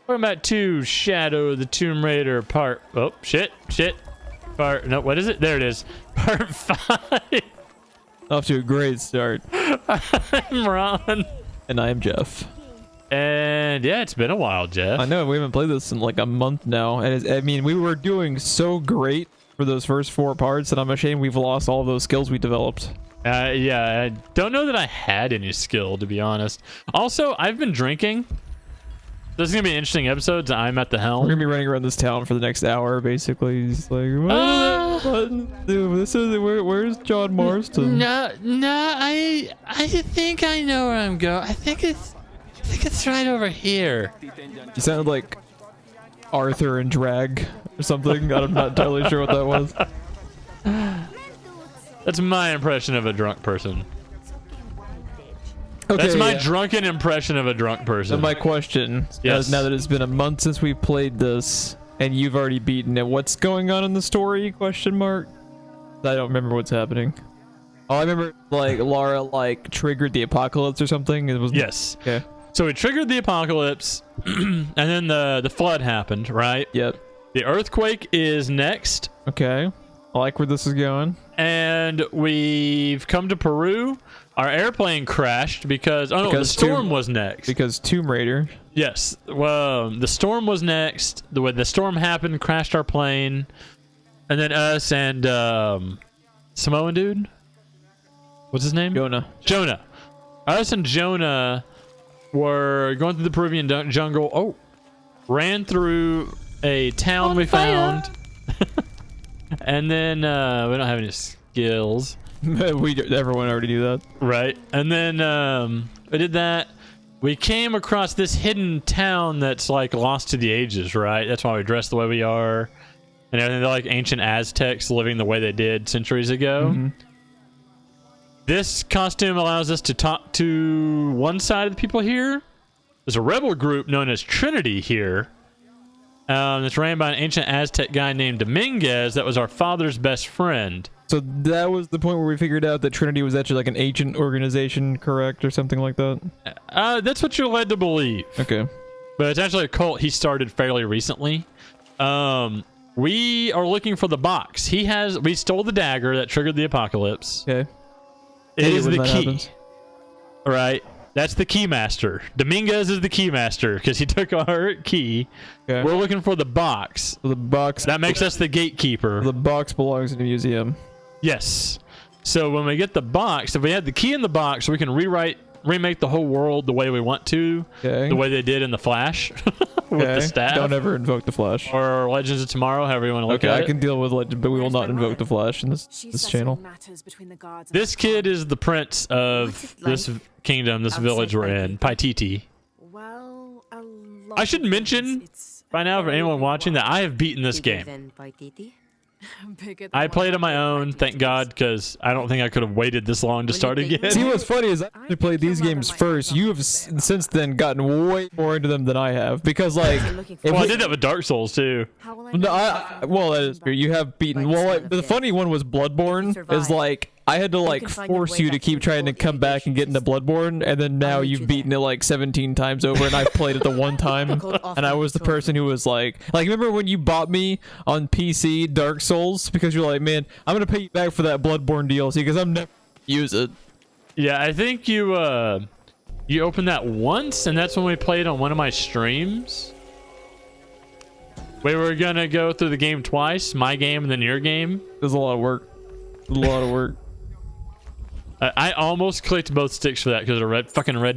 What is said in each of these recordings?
Welcome back to Shadow of the Tomb Raider part. Oh, shit. Part. No, what is it? There it is. Part 5. Off to a great start. I'm Ron. And I am Geoff. And yeah, it's been a while, Geoff. I know, we haven't played this in like a month now. And I mean, we were doing so great for those first 4 parts that I'm ashamed we've lost all those skills we developed. Yeah, I don't know that I had any skill, to be honest. Also, I've been drinking. This is going to be an interesting episode. I'm at the helm. We're going to be running around this town for the next hour, basically. Just like, where's John Marston? No, I think I know where I'm going. I think it's right over here. You sounded like Arthur in drag or something. I'm not entirely sure what that was. That's my impression of a drunk person. Okay, that's my drunken impression of a drunk person. And my question, yes. Now that it's been a month since we played this, and you've already beaten it, what's going on in the story? Question mark. I don't remember what's happening. Oh, I remember like Lara like triggered the apocalypse or something. It was yes. Okay. So we triggered the apocalypse, and then the flood happened, right? Yep. The earthquake is next. Okay. I like where this is going. And we've come to Peru. Our airplane crashed because the storm was next. Because Tomb Raider. Yes. Well, the storm was next. The storm happened, crashed our plane, and then us and Samoan dude. What's his name? Jonah. Us and Jonah were going through the Peruvian jungle. Oh, ran through a town we found. And then we don't have any skills. Everyone already knew that, right? And then we did that. We came across this hidden town that's like lost to the ages, right? That's why we dress the way we are and everything. They're like ancient Aztecs living the way they did centuries ago. Mm-hmm. This costume allows us to talk to one side of the people here. There's a rebel group known as Trinity here. It's ran by an ancient Aztec guy named Dominguez that was our father's best friend. So that was the point where we figured out that Trinity was actually like an ancient organization, correct, or something like that? That's what you're led to believe. Okay. But it's actually a cult he started fairly recently. We are looking for the box. We stole the dagger that triggered the apocalypse. Okay. It is the key. All right. That's the key master. Dominguez is the key master because he took our key. Okay. We're looking for the box. The box. That makes us the gatekeeper. The box belongs in the museum. Yes. So when we get the box, if we had the key in the box, we can remake the whole world the way we want to. Okay. The way they did in the Flash with the staff. Don't ever invoke the Flash. Or Legends of Tomorrow, however you want to look at it. I can deal with Legend, but we will not invoke the Flash in this channel. This kid is the prince of this kingdom, this village we're in, Paititi. Well, I should mention by now for anyone watching that I have beaten this game. I played on my own, thank God, because I don't think I could have waited this long to start again. See, what's funny is I actually played these games first. You have since then gotten way more into them than I have, because like... Well, I did that with Dark Souls too. No, well, that is true. You have beaten... Well, like, the funny one was Bloodborne, is like... I had to like force you to keep trying to come back and get into Bloodborne, and then now you've beaten it like 17 times over, and I've played it the one time, and I was the person who was like remember when you bought me on PC Dark Souls because you're like, man, I'm gonna pay you back for that Bloodborne DLC because I'm never gonna use it. Yeah, I think you opened that once, and that's when we played on one of my streams. We were gonna go through the game twice, my game and then your game. There's a lot of work. A lot of work. I almost clicked both sticks for that because of Red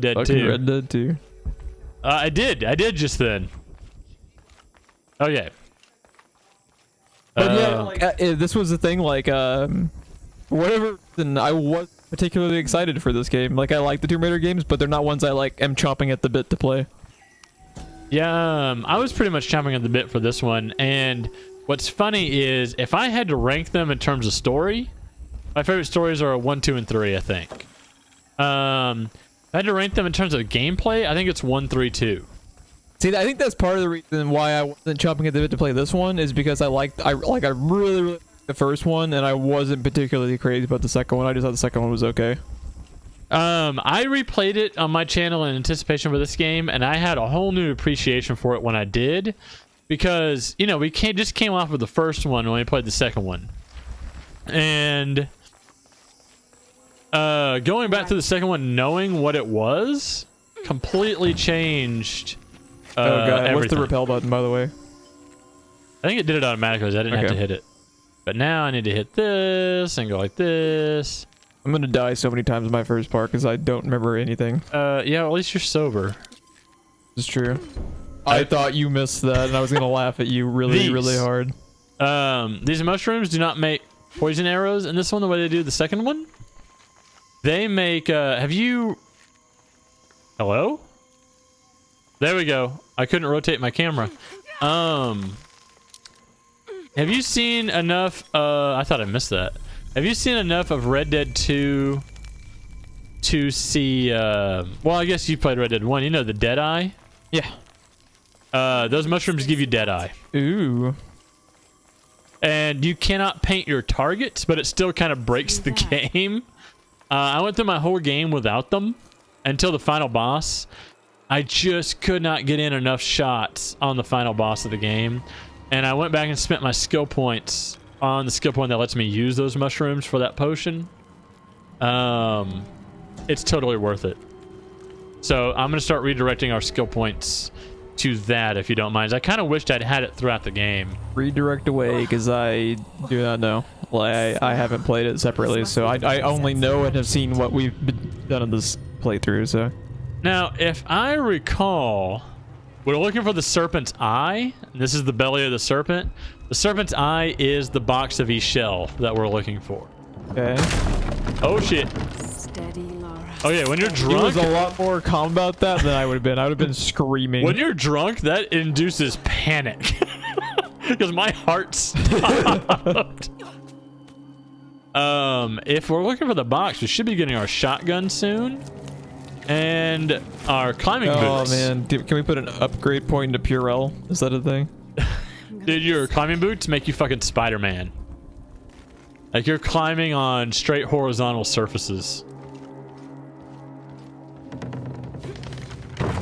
Dead 2. Red Dead 2. I did just then. Okay. But yeah, like, this was the thing, like, whatever reason, I was particularly excited for this game. Like, I like the Tomb Raider games, but they're not ones I, like, am chomping at the bit to play. Yeah, I was pretty much chomping at the bit for this one, and what's funny is, if I had to rank them in terms of story, my favorite stories are 1, 2, and 3, I think. If I had to rank them in terms of gameplay, I think it's 1, 3, 2. See, I think that's part of the reason why I wasn't chomping at the bit to play this one, is because I really liked the first one, and I wasn't particularly crazy about the second one. I just thought the second one was okay. I replayed it on my channel in anticipation for this game, and I had a whole new appreciation for it when I did, because you know we just came off of the first one when we played the second one, and going back to the second one, knowing what it was, completely changed. Oh god, everything. what's the repel button, by the way? I think it did it automatically. So I didn't have to hit it, but now I need to hit this and go like this. I'm gonna die so many times in my first part because I don't remember anything. Yeah, at least you're sober. It's true. I thought you missed that, and I was gonna laugh at you really hard. These mushrooms do not make poison arrows in this one the way they do the second one. They make, have you... Hello? There we go. I couldn't rotate my camera. Have you seen enough, I thought I missed that. Have you seen enough of Red Dead 2 to see, well, I guess you played Red Dead 1. You know the Deadeye? Yeah. Those mushrooms give you Deadeye. Ooh. And you cannot paint your targets, but it still kind of breaks the game. I went through my whole game without them until the final boss. I just could not get in enough shots on the final boss of the game. And I went back and spent my skill points on the skill point that lets me use those mushrooms for that potion. It's totally worth it. So I'm going to start redirecting our skill points to that, if you don't mind. I kind of wished I'd had it throughout the game. Redirect away, because I do not know. Well, I haven't played it separately, so I only know and have seen what we've done in this playthrough, so... Now, if I recall, we're looking for the serpent's eye. This is the belly of the serpent. The serpent's eye is the box of Chel that we're looking for. Okay. Oh, shit. Steady, Laura. Oh, yeah, when you're He drunk... was a lot more calm about that than I would have been. I would have been screaming. When you're drunk, that induces panic. Because my heart stopped. If we're looking for the box, we should be getting our shotgun soon. And our climbing boots. Oh, man. Can we put an upgrade point into Purell? Is that a thing? Dude, your climbing boots make you fucking Spider-Man. Like, you're climbing on straight horizontal surfaces.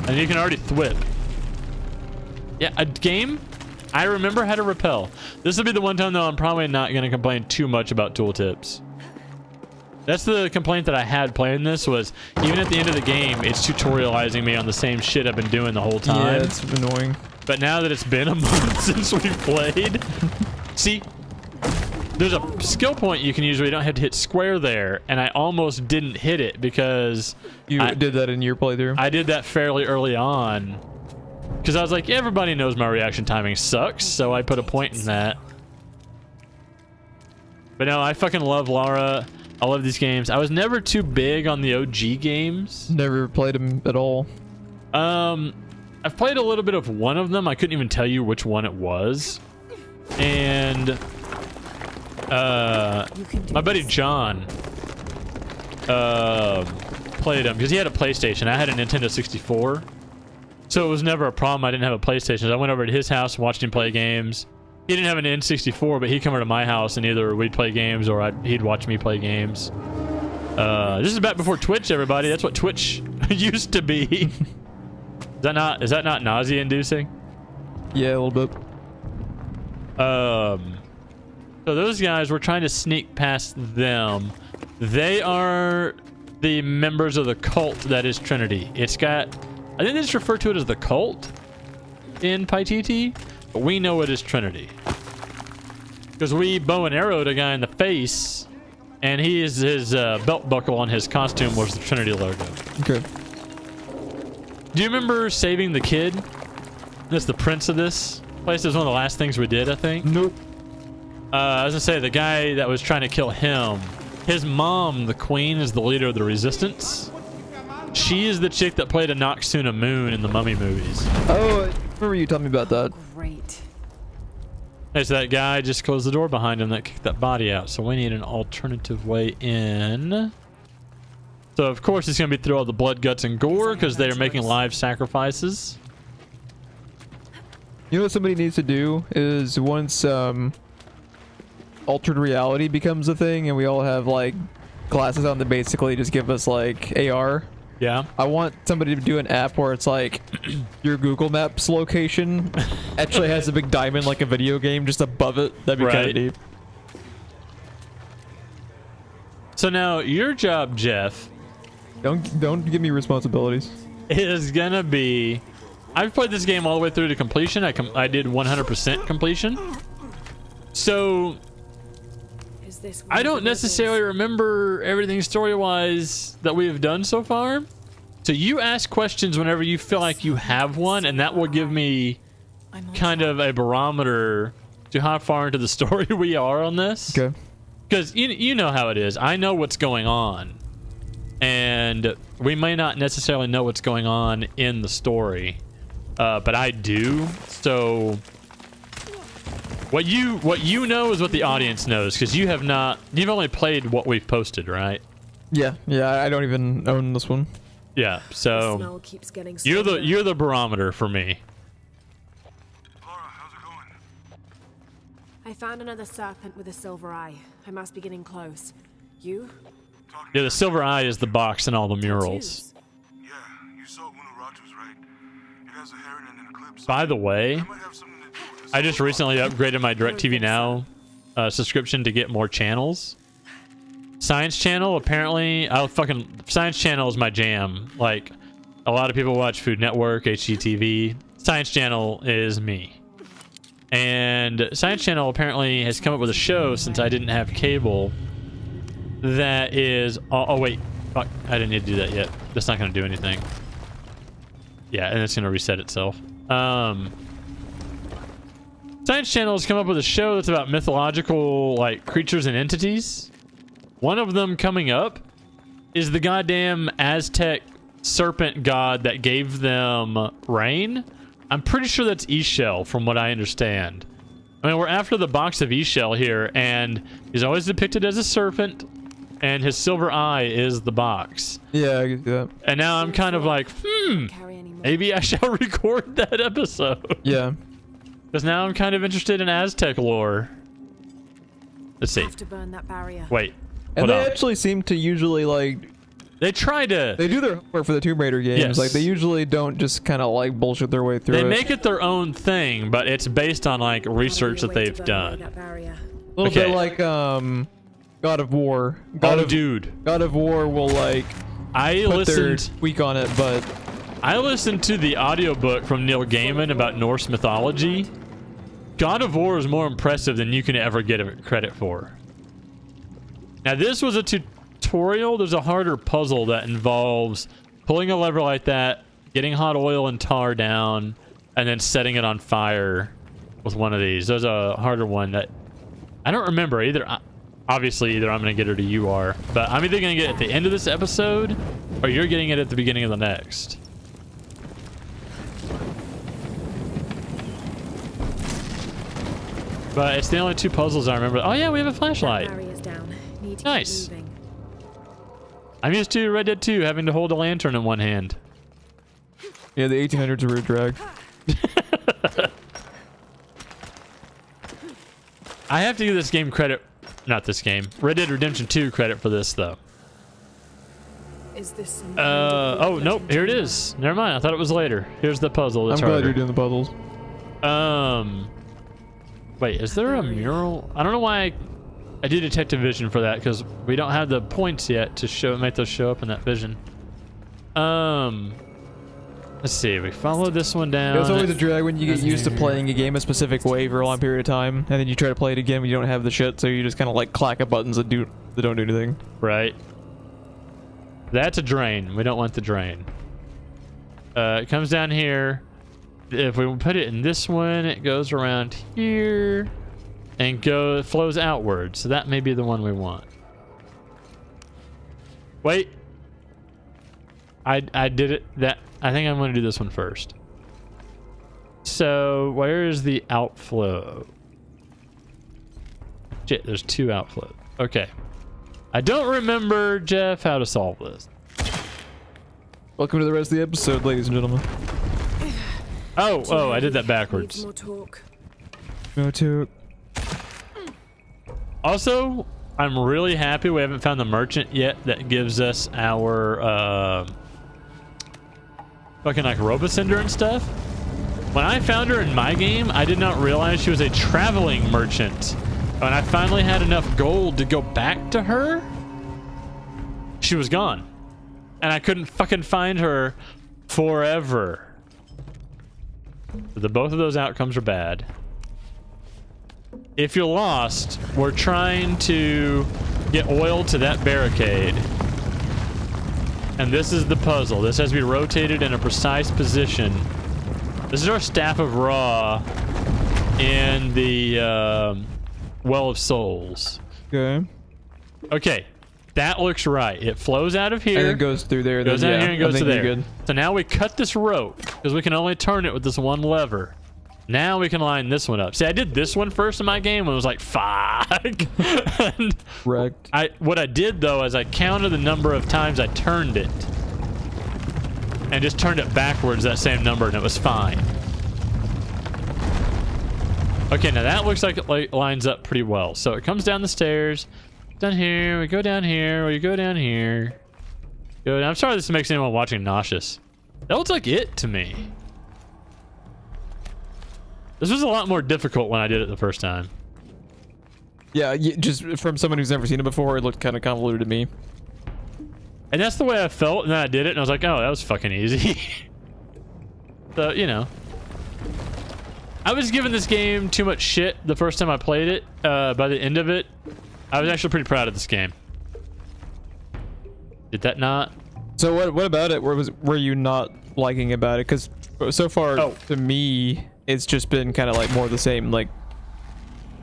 And you can already thwip. Yeah, a game, I remember how to rappel. This will be the one time, though, I'm probably not going to complain too much about tooltips. That's the complaint that I had playing this, was even at the end of the game, it's tutorializing me on the same shit I've been doing the whole time. Yeah, it's annoying. But now that it's been a month since we've played, see, there's a skill point you can use where you don't have to hit square there, and I almost didn't hit it because you did that in your playthrough. I did that fairly early on because I was like, everybody knows my reaction timing sucks, so I put a point in that. But no, I fucking love Lara. I love these games. I was never too big on the OG games. Never played them at all. I've played a little bit of one of them. I couldn't even tell you which one it was. And my buddy John played them because he had a PlayStation. I had a Nintendo 64. So it was never a problem. I didn't have a PlayStation. I went over to his house and watched him play games. He didn't have an N64, but he'd come over to my house and either we'd play games or he'd watch me play games. This is back before Twitch, everybody. That's what Twitch used to be. Is that not nausea-inducing? Yeah, a little bit. So those guys, we're trying to sneak past them. They are the members of the cult that is Trinity. It's got, I think they just refer to it as the cult in Paititi, but we know it is Trinity. Because we bow and arrowed a guy in the face, and his belt buckle on his costume was the Trinity logo. Okay. Do you remember saving the kid? That's the prince of this place. It was one of the last things we did, I think. Nope. I was gonna say, the guy that was trying to kill him, his mom, the queen, is the leader of the resistance. She is the chick that played a Noxuna Moon in the Mummy movies. Oh, I remember you telling me about that. Great. It's that guy just closed the door behind him that kicked that body out. So we need an alternative way in. So of course it's gonna be through all the blood, guts, and gore because they are making live sacrifices. You know what somebody needs to do is once altered reality becomes a thing and we all have like glasses on that basically just give us like AR. Yeah. I want somebody to do an app where it's like your Google Maps location actually has a big diamond like a video game just above it. That'd be kind of neat. So now your job, Geoff, don't give me responsibilities, is gonna be, I've played this game all the way through to completion. I did 100% completion. So I don't necessarily remember everything story-wise that we have done so far. So you ask questions whenever you feel like you have one, and that will give me kind of a barometer to how far into the story we are on this. Okay. Because you know how it is. I know what's going on, and we may not necessarily know what's going on in the story, but I do. So what you know is what the audience knows, because you've only played what we've posted, right? Yeah, I don't even own this one. Yeah, so you're the barometer for me. Laura, how's it going? I found another serpent with a silver eye. I must be getting close. You? Yeah, the silver eye is the box and all the murals. Yeah, you saw Unarantu's, right? It has a heron and an eclipse. By the way, It might have something to do with this. I just recently upgraded my DirecTV Now subscription to get more channels. Science Channel, apparently, Science Channel is my jam. Like, a lot of people watch Food Network, HGTV. Science Channel is me. And Science Channel apparently has come up with a show, since I didn't have cable, that is... Oh, wait. Fuck, I didn't need to do that yet. That's not going to do anything. Yeah, and it's going to reset itself. Science Channel has come up with a show that's about mythological, like, creatures and entities. One of them coming up is the goddamn Aztec serpent god that gave them rain. I'm pretty sure that's Chel, from what I understand. I mean, we're after the box of Chel here, and he's always depicted as a serpent, and his silver eye is the box. Yeah, I can see that. And now I'm kind of like, maybe I shall record that episode. Yeah. Because now I'm kind of interested in Aztec lore. Let's see. Have to burn that barrier. Wait. And Hold they on. actually seem to usually like They try to... they do their homework for the Tomb Raider games. Yes. Like they usually don't just kind of like bullshit their way through They it. make it their own thing, but it's based on like research that they've done. A little bit like God of War. Dude. God of War will like I put their listened tweak on it, but I listened to the audiobook from Neil Gaiman about Norse mythology. God of War is more impressive than you can ever get credit for. Now this was a tutorial. There's a harder puzzle that involves pulling a lever like that, getting hot oil and tar down, and then setting it on fire with one of these. There's a harder one that I don't remember either. Obviously, either I'm going to get it or you are, but I'm either going to get it at the end of this episode or you're getting it at the beginning of the next. But it's the only two puzzles I remember. Oh yeah, we have a flashlight. Nice. I'm used to Red Dead 2 having to hold a lantern in one hand. yeah, the 1800s are a drag. I have to give this game credit. Not this game. Red Dead Redemption 2 credit for this though. Is this oh nope, here it is. Never mind, I thought it was later. Here's the puzzle. That's I'm glad harder. you're doing the puzzles. Wait, is there a mural? I don't know why I do detective vision for that, because we don't have the points yet to make those show up in that vision. Let's see. We follow this one down. It's always a drag when you get used to playing a game a specific way for a long period of time, and then you try to play it again when you don't have the shit, so you just kind of like clack at buttons that don't do anything. Right. That's a drain. We don't want the drain. It comes down here. If we put it in this one, it goes around here and flows outward. So that may be the one we want. Wait. I did it. I think I'm going to do this one first. So where is the outflow? Shit, there's two outflows. Okay. I don't remember, Geoff, how to solve this. Welcome to the rest of the episode, ladies and gentlemen. Oh, I did that backwards. More talk. No talk. Also, I'm really happy we haven't found the merchant yet that gives us our fucking like Robocinder and stuff. When I found her in my game, I did not realize she was a traveling merchant. When I finally had enough gold to go back to her, she was gone. And I couldn't fucking find her forever. Both of those outcomes are bad. If you're lost, we're trying to get oil to that barricade. And this is the puzzle. This has to be rotated in a precise position. This is our Staff of Ra in the Well of Souls. Okay. Okay. That looks right. It flows out of here. And it goes through there. Goes out here and goes to there. Good. So now we cut this rope because we can only turn it with this one lever. Now we can line this one up. See, I did this one first in my game when it was like, fuck. And Wrecked. what I did though is I counted the number of times I turned it and just turned it backwards that same number and it was fine. Okay, now that looks like it lines up pretty well. So it comes down the stairs, down here, we go down here, we go down here. I'm sorry this makes anyone watching nauseous. That looks like it to me. This was a lot more difficult when I did it the first time. Yeah, just from someone who's never seen it before, it looked kind of convoluted to me. And that's the way I felt, and then I did it, and I was like, oh, that was fucking easy. So, you know. I was giving this game too much shit the first time I played it. By the end of it, I was actually pretty proud of this game. Did that not? So what about it? Were you not liking about it? Because so far, to me, it's just been kind of like more the same. Like,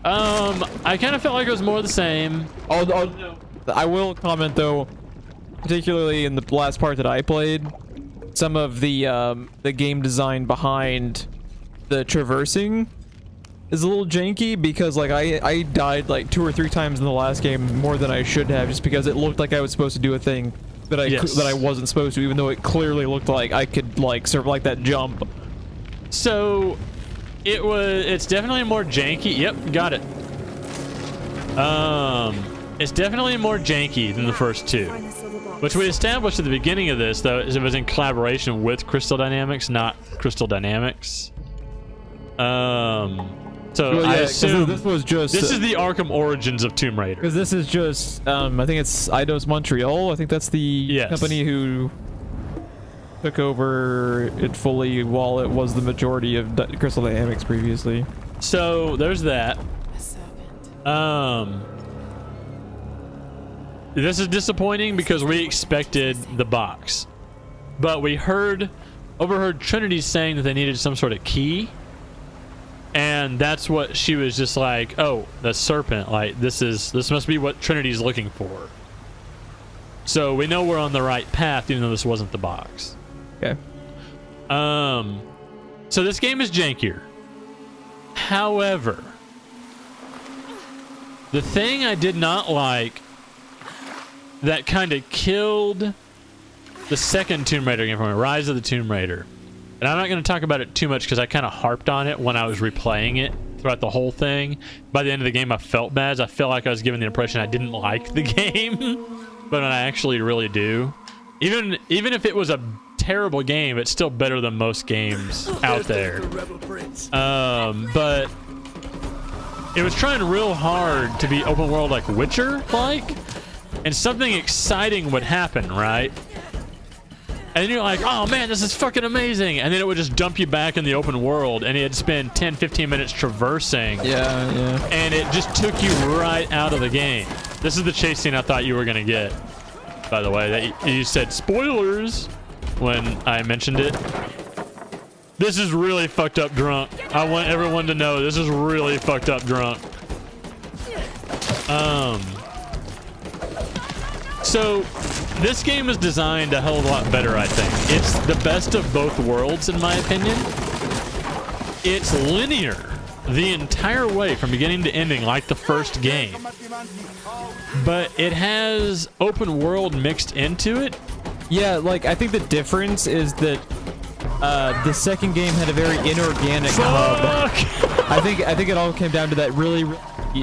I kind of felt like it was more the same. I will comment though, particularly in the last part that I played, some of the game design behind the traversing is a little janky because like I died like 2 or 3 times in the last game more than I should have just because it looked like I was supposed to do a thing that I wasn't supposed to, even though it clearly looked like I could like sort of like that jump. So it's definitely more janky. Yep, got it. It's definitely more janky than the first two, which we established at the beginning of this though, is it was in collaboration with Crystal Dynamics, not Crystal Dynamics. So well, yeah, I assume this is the Arkham Origins of Tomb Raider. Because this is just, I think it's Eidos Montreal. I think that's the company who took over it fully while it was the majority of Crystal Dynamics previously. So there's that. This is disappointing because we expected the box, but we overheard Trinity saying that they needed some sort of key. And that's what she was just like, oh, the serpent, like this must be what Trinity's looking for. So we know we're on the right path, even though this wasn't the box. Okay. So this game is jankier. However, the thing I did not like that kind of killed the second Tomb Raider game for me, Rise of the Tomb Raider. And I'm not going to talk about it too much because I kind of harped on it when I was replaying it throughout the whole thing. By the end of the game, I felt bad. I felt like I was giving the impression I didn't like the game, but I actually really do. Even if it was a terrible game, it's still better than most games out there. But it was trying real hard to be open world like Witcher-like, and something exciting would happen, right? And you're like, oh man, this is fucking amazing. And then it would just dump you back in the open world and it'd spend 10, 15 minutes traversing. Yeah. And it just took you right out of the game. This is the chase scene I thought you were going to get, by the way. That you said spoilers when I mentioned it. This is really fucked up drunk. I want everyone to know this is really fucked up drunk. So this game is designed a hell of a lot better, I think. It's the best of both worlds, in my opinion. It's linear the entire way from beginning to ending, like the first game. But it has open world mixed into it. Yeah, like I think the difference is that the second game had a very inorganic hub. I think it all came down to that really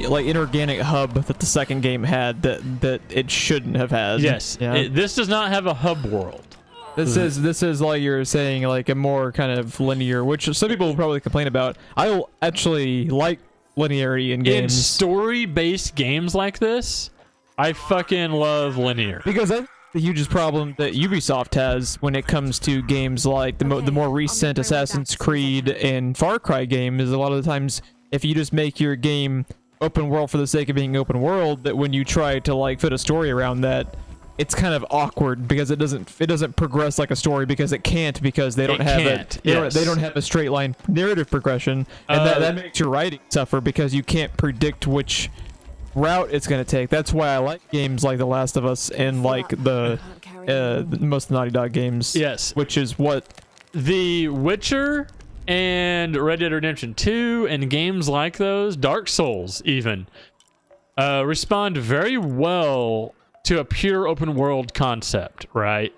like inorganic hub that the second game had that it shouldn't have had. Yes, Yeah. this does not have a hub world. This is like you're saying, like a more kind of linear, which some people will probably complain about. I actually like linearity in games. In story-based games like this, I fucking love linear. Because that's the hugest problem that Ubisoft has when it comes to games like the more recent Assassin's Creed and Far Cry game is a lot of the times if you just make your game open world for the sake of being open world, that when you try to like fit a story around that, it's kind of awkward because it doesn't progress like a story because it can't, because they don't they don't have a straight line narrative progression, and that makes your writing suffer because you can't predict which route it's going to take. That's why I like games like The Last of Us and like the most Naughty Dog games. Yes, which is what The Witcher and Red Dead Redemption 2 and games like those, Dark Souls even, respond very well to a pure open world concept, right?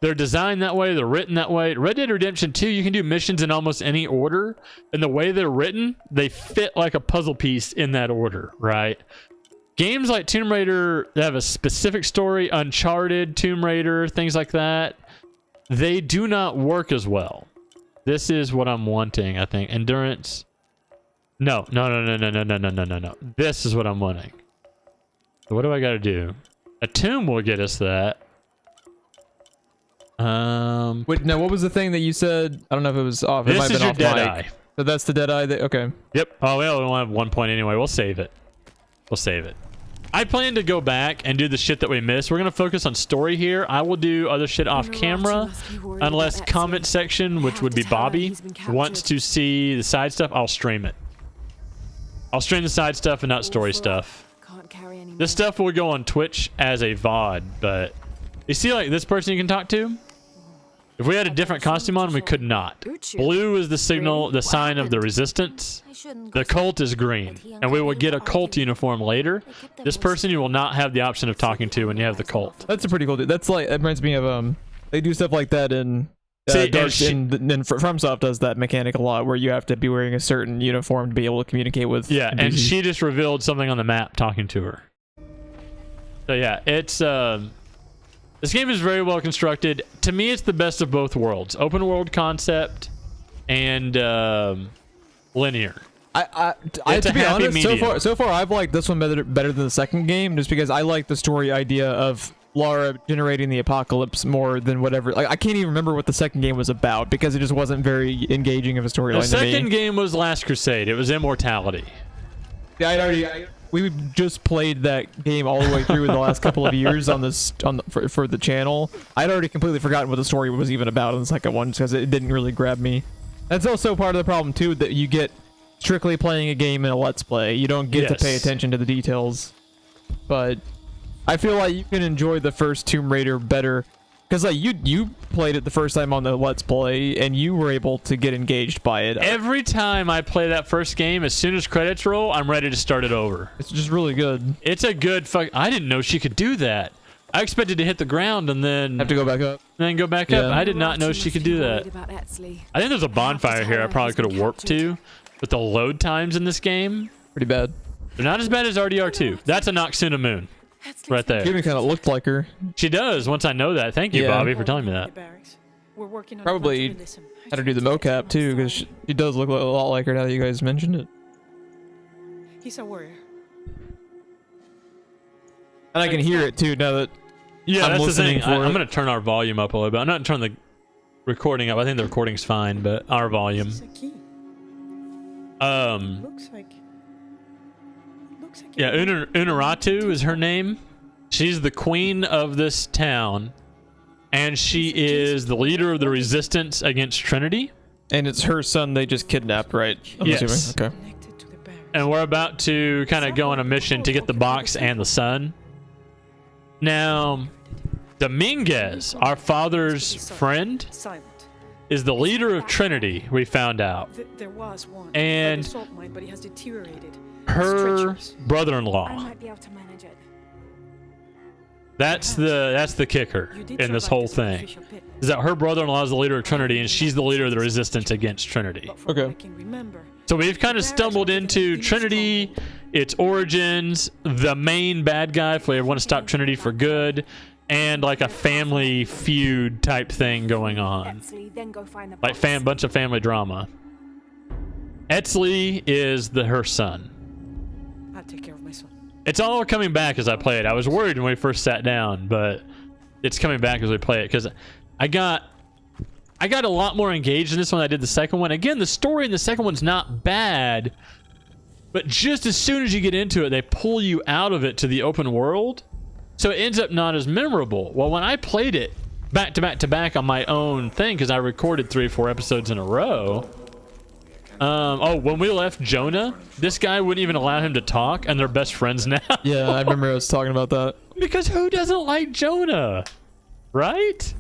They're designed that way, they're written that way. Red Dead Redemption 2, you can do missions in almost any order, and the way they're written, they fit like a puzzle piece in that order, right? Games like Tomb Raider that have a specific story, Uncharted, Tomb Raider, things like that, they do not work as well. This is what I'm wanting, I think. Endurance. No. This is what I'm wanting. So what do I got to do? A tomb will get us that. Wait, no, what was the thing that you said? I don't know if it was off. It This might have is been your off Deadeye. mic. So that's the Deadeye. Okay. Yep. Oh, we only have 1 point anyway. We'll save it. We'll save it. I plan to go back and do the shit that we missed. We're going to focus on story here. I will do other shit off camera. Unless comment section, which would be Bobby, wants to see the side stuff, I'll stream it. I'll stream the side stuff and not story stuff. This stuff will go on Twitch as a VOD, but you see like this person you can talk to? If we had a different costume on, we could not. Blue is the signal, the sign of the resistance. The cult is green, and we will get a cult uniform later. This person you will not have the option of talking to when you have the cult. That's a pretty cool dude. That's like, that reminds me of they do stuff like that in See, Dark, and FromSoft does that mechanic a lot, where you have to be wearing a certain uniform to be able to communicate with. Yeah, NPCs. and she just revealed something on the map talking to her. So yeah, it's this game is very well constructed. To me, it's the best of both worlds: open world concept and linear. To be honest, so far I've liked this one better than the second game, just because I like the story idea of Lara generating the apocalypse more than whatever. Like, I can't even remember what the second game was about because it just wasn't very engaging of a storyline. The to me. second game was Last Crusade. It was immortality. Yeah, we just played that game all the way through in the last couple of years for the channel. I'd already completely forgotten what the story was even about in the second one because it didn't really grab me. That's also part of the problem too, that you get strictly playing a game in a let's play. You don't get to pay attention to the details. But I feel like you can enjoy the first Tomb Raider better because like you played it the first time on the let's play and you were able to get engaged by it. Every time I play that first game, as soon as credits roll, I'm ready to start it over. It's just really good. It's a good I didn't know she could do that. I expected to hit the ground and then have to go back up. Then go back up. I did not know she could do that. I think there's a bonfire here I probably could have warped to, but the load times in this game, pretty bad. They're not as bad as RDR2. That's a Noxuna Moon. Right there. She even kind of looked like her. She does, once I know that. Thank you, Bobby, for telling me that. Probably had to do the mocap, too, because she does look a lot like her now that you guys mentioned it. He's a warrior. And I can hear it, too, now that I'm that's the thing. I'm it. going to turn our volume up a little bit. I'm not turning the recording up. I think the recording's fine, but our volume. Looks like yeah, Unarantu is her name. She's the queen of this town, and she is the leader of the resistance against Trinity. And it's her son they just kidnapped, right? Yes. Okay. And we're about to kind of go on a mission to get the box and the son. Now, Dominguez, our father's friend, is the leader of Trinity, we found out. There was one. And but he has deteriorated. her brother-in-law. That's the kicker in this whole thing. Is that her brother-in-law is the leader of Trinity and she's the leader of the resistance against Trinity. Okay. So we've kind of stumbled into Trinity its origins, the main bad guy if we ever want to stop Trinity for good, and like a family feud type thing going on. Then go find the Like bunch of family drama. Etzli is her son. I'll take care of my son. It's all coming back as I play it. I was worried when we first sat down, but it's coming back as we play it because I got a lot more engaged in this one than I did the second one. Again, the story in the second one's not bad, but just as soon as you get into it, they pull you out of it to the open world, so it ends up not as memorable. Well, when I played it back to back to back on my own thing, because I recorded 3 or 4 episodes in a row. When we left Jonah, this guy wouldn't even allow him to talk, and they're best friends now. Yeah, I remember I was talking about that. Because who doesn't like Jonah? Right?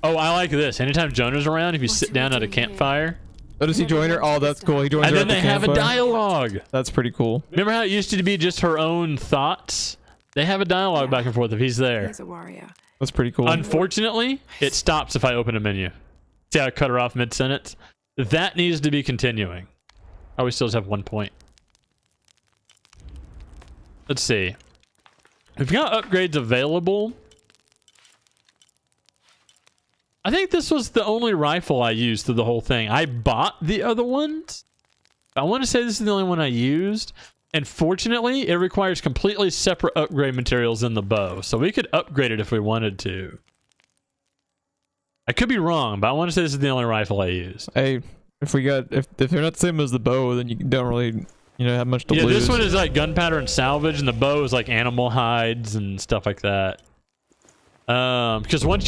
Oh, I like this. Anytime Jonah's around, if you sit down at a campfire. Oh, does he join her? Oh, that's cool. He joins And her then at the they have a campfire. dialogue. That's pretty cool. Remember how it used to be just her own thoughts? They have a dialogue back and forth if he's there. He's a warrior. That's pretty cool. Unfortunately, it stops if I open a menu. See how I cut her off mid-sentence? That needs to be continuing. Oh, we still just have 1 point. Let's see. We've got upgrades available. I think this was the only rifle I used through the whole thing. I bought the other ones. I want to say this is the only one I used. And fortunately, it requires completely separate upgrade materials in the bow. So we could upgrade it if we wanted to. I could be wrong, but I want to say this is the only rifle I used. Hey, if they're not the same as the bow, then you don't really, have much to lose. Yeah, this one is like gunpowder and salvage, and the bow is like animal hides and stuff like that. Because we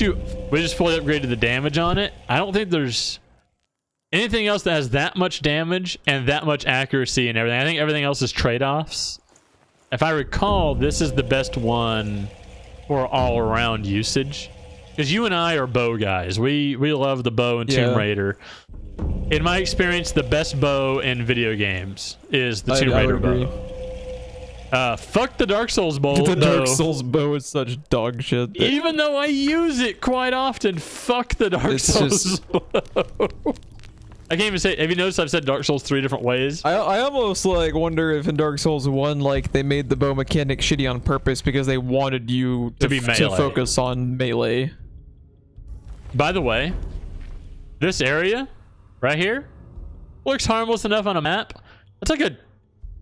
just fully upgraded the damage on it. I don't think there's anything else that has that much damage and that much accuracy and everything. I think everything else is trade-offs. If I recall, this is the best one for all-around usage. Because you and I are bow guys. We love the bow in Tomb Raider. In my experience, the best bow in video games is the Tomb Raider bow. Fuck the Dark Souls bow. The Dark Souls bow is such dog shit. Even though I use it quite often, fuck the Dark Souls bow. I can't even say. Have you noticed I've said Dark Souls 3 different ways? I almost like wonder if in Dark Souls 1, like they made the bow mechanic shitty on purpose because they wanted you to be melee. to focus on melee. By the way, this area right here looks harmless enough on a map. It's like a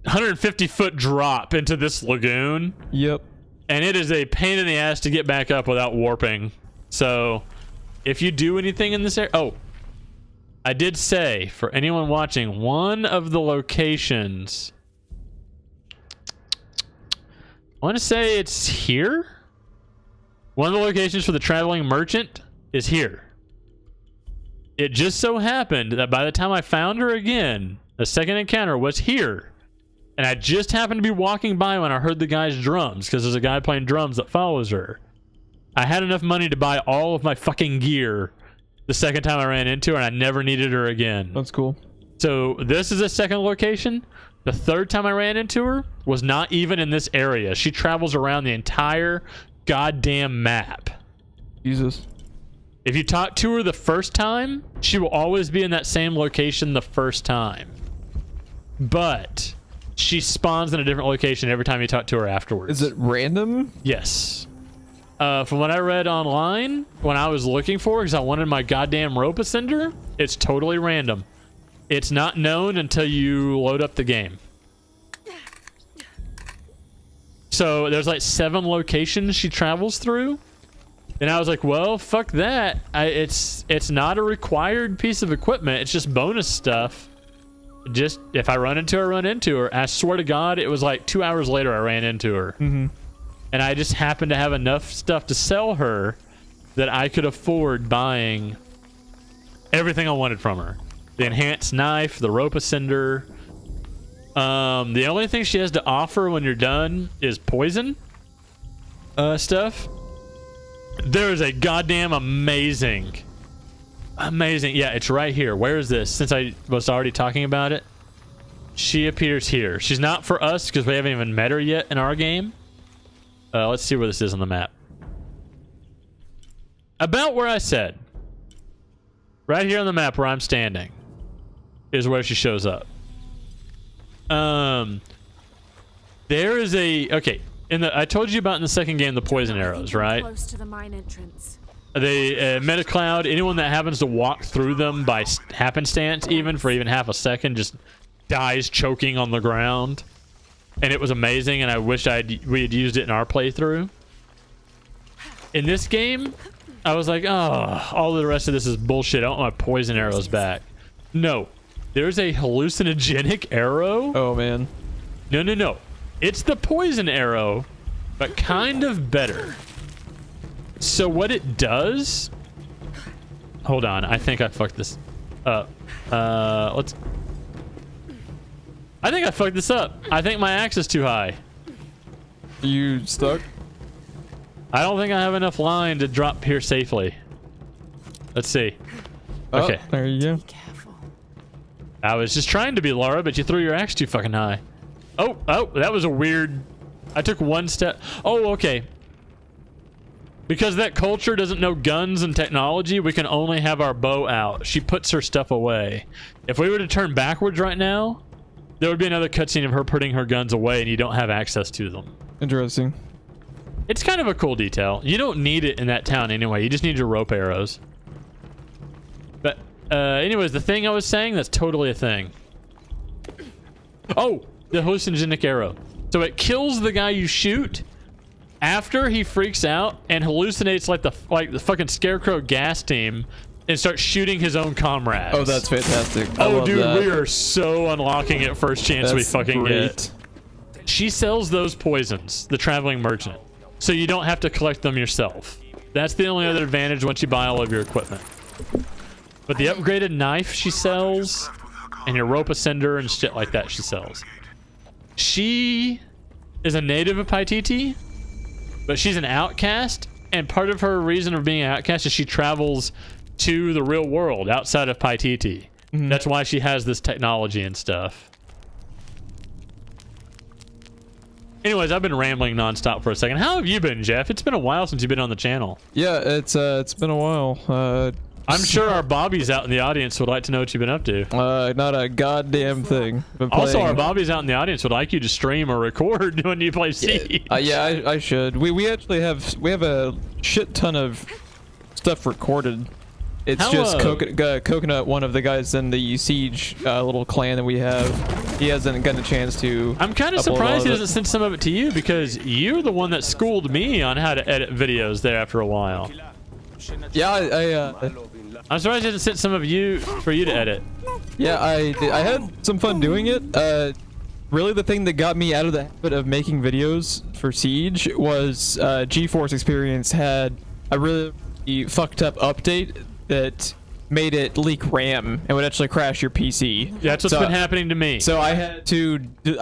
150-foot drop into this lagoon. Yep. And it is a pain in the ass to get back up without warping. So if you do anything in this area... Oh, I did say, for anyone watching, one of the locations... I want to say it's here? One of the locations for the traveling merchant is here. It just so happened that by the time I found her again, the second encounter was here. And I just happened to be walking by when I heard the guy's drums, because there's a guy playing drums that follows her. I had enough money to buy all of my fucking gear the second time I ran into her, and I never needed her again. That's cool. So this is a second location. The third time I ran into her was not even in this area. She travels around the entire goddamn map. Jesus. If you talk to her the first time, she will always be in that same location the first time. But she spawns in a different location every time you talk to her afterwards. Is it random? Yes. From what I read online, when I was looking for her, because I wanted my goddamn rope ascender, it's totally random. It's not known until you load up the game. So there's like 7 locations she travels through. And I was like, well, fuck that. It's not a required piece of equipment. It's just bonus stuff. Just, if I run into her, run into her. I swear to God, it was like 2 hours later I ran into her. Mm-hmm. And I just happened to have enough stuff to sell her that I could afford buying everything I wanted from her. The enhanced knife, the rope ascender. The only thing she has to offer when you're done is poison stuff. There is a goddamn amazing. Yeah, it's right here. Where is this? Since I was already talking about it, she appears here. She's not for us because we haven't even met her yet in our game. Let's see where this is on the map. About where I said. Right here on the map where I'm standing is where she shows up. There is a I told you about in the second game the poison arrows, right? Close to the mine entrance. They Metacloud, anyone that happens to walk through them by happenstance, even for even half a second, just dies choking on the ground. And it was amazing, and I wish we had used it in our playthrough. In this game, I was like, oh, all of the rest of this is bullshit. I want my poison arrows back. No, there's a hallucinogenic arrow. Oh man. No. It's the poison arrow, but kind of better. So what it does... Hold on, I think I fucked this up. I think I fucked this up. I think my axe is too high. You stuck? I don't think I have enough line to drop here safely. Let's see. Okay. Oh, there you go. Careful. I was just trying to be Laura, but you threw your axe too fucking high. Oh, that was a weird... I took one step. Oh, okay. Because that culture doesn't know guns and technology, we can only have our bow out. She puts her stuff away. If we were to turn backwards right now, there would be another cutscene of her putting her guns away and you don't have access to them. Interesting. It's kind of a cool detail. You don't need it in that town anyway. You just need your rope arrows. But anyways, the thing I was saying, that's totally a thing. Oh, the hallucinogenic arrow. So it kills the guy you shoot after he freaks out and hallucinates like the fucking Scarecrow gas team and starts shooting his own comrades. Oh, that's fantastic. I Oh, love dude, that. we are so unlocking it first chance we fucking get. She sells those poisons, the traveling merchant, so you don't have to collect them yourself. That's the only other advantage once you buy all of your equipment. But the upgraded knife she sells, and your rope ascender and shit like that she sells. She is a native of Paititi, but she's an outcast, and part of her reason of being an outcast is she travels to the real world outside of Paititi. Mm-hmm. That's why she has this technology and stuff. Anyways, I've been rambling nonstop for a second. How have you been, Geoff? It's been a while since you've been on the channel. Yeah, it's been a while. I'm sure our Bobbies out in the audience would like to know what you've been up to. Not a goddamn thing. Been Also, playing- our Bobbies out in the audience would like you to stream or record when you play Siege. Yeah, I should. We actually have a shit ton of stuff recorded. It's How, just Coconut, one of the guys in the Siege little clan that we have. He hasn't gotten a chance to. I'm kind of upload all surprised he of it. doesn't send some of it to you because you're the one that schooled me on how to edit videos there after a while. Yeah, I'm surprised he hasn't sent some of you for you to edit. yeah, I had some fun doing it. Really, the thing that got me out of the habit of making videos for Siege was GeForce Experience had a really fucked up update that made it leak RAM and would actually crash your PC. Yeah, that's what's been happening to me. So I